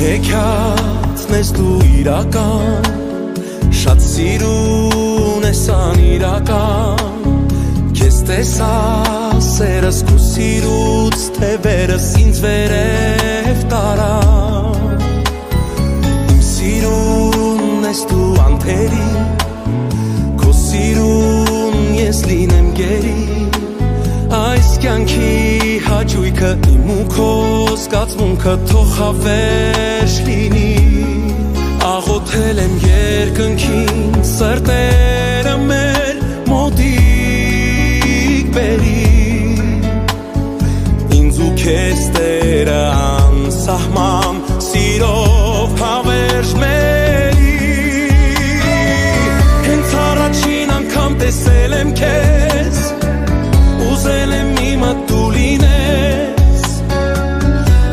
Հեքիաթն ես դու իրական, շատ սիրուն ես անիրական, քեզ տեսա սերս քո սիրուց թևերս ինձ վերև տարա, իմ սիրուն ես դու անթերի, քո սիրուն ես լինեմ գերի, այս կյանքի հաճույքը իմ ու քո զգացմունքը թող հավերժ լինի, աղոթել եմ երկնքին սրտերը մեր մոտիկ բերի, ինձ ու քեզ Տերը անսահման սիրով հավերժ մերի, հենց առաջին անգամ տեսել եմ քեզ, ուզել եմ իմը դու լինես,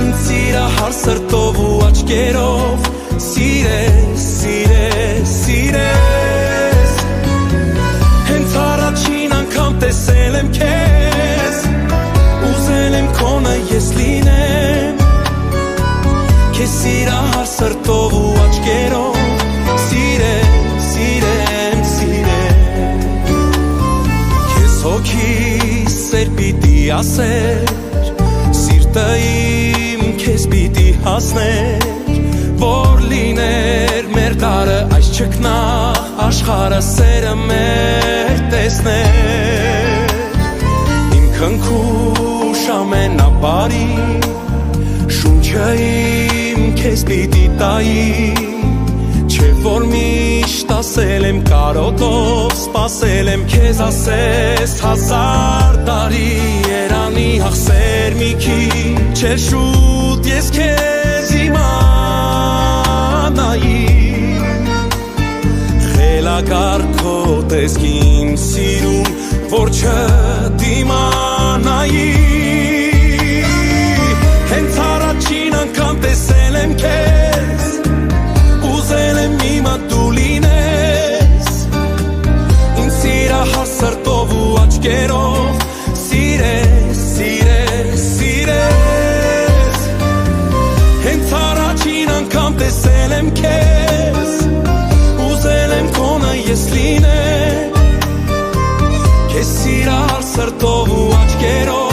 ինձ սիրահար սրտով ու աչքերով սիրես, սիրես, սիրես, հենց առաջին անգամ տեսել եմ քեզ, ուզել եմ քոնը ես լինեմ, քեզ սիրահար սրտով ու աչքերով սիրեմ, սիրեմ, սիրեմ, քեզ հոգիս սեր պիտի ասեր, սիրտը իմ քեզ պիտի հասներ, որ լիներ մեր տարը այս չքնաղ աշխարհը սերը մեր տեսներ, իմ քնքուշ ամենաբարի, շունչը իմ քեզ պիտի տայի, չէ որ միշտ ասել եմ կարոտով, սպասել եմ քեզ ասես 1000 տարի, երանի հաղսեր մի քիչ էր շուտ ես քեզ իմանայի, խելագարքոտ ես իմ սիրում, որ չդիմանայի, հենց առաջին անգամ տեսել եմ քեզ, ուզել եմ իմը դու լինես, ինձ սիրահար սրտով ու աչքերով սիրես, սիրես, սիրես, հենց առաջին անգամ տեսել եմ քեզ, ուզել եմ քոնը ես լինեմ, քեզ սիրահար սրտով ու աչքերով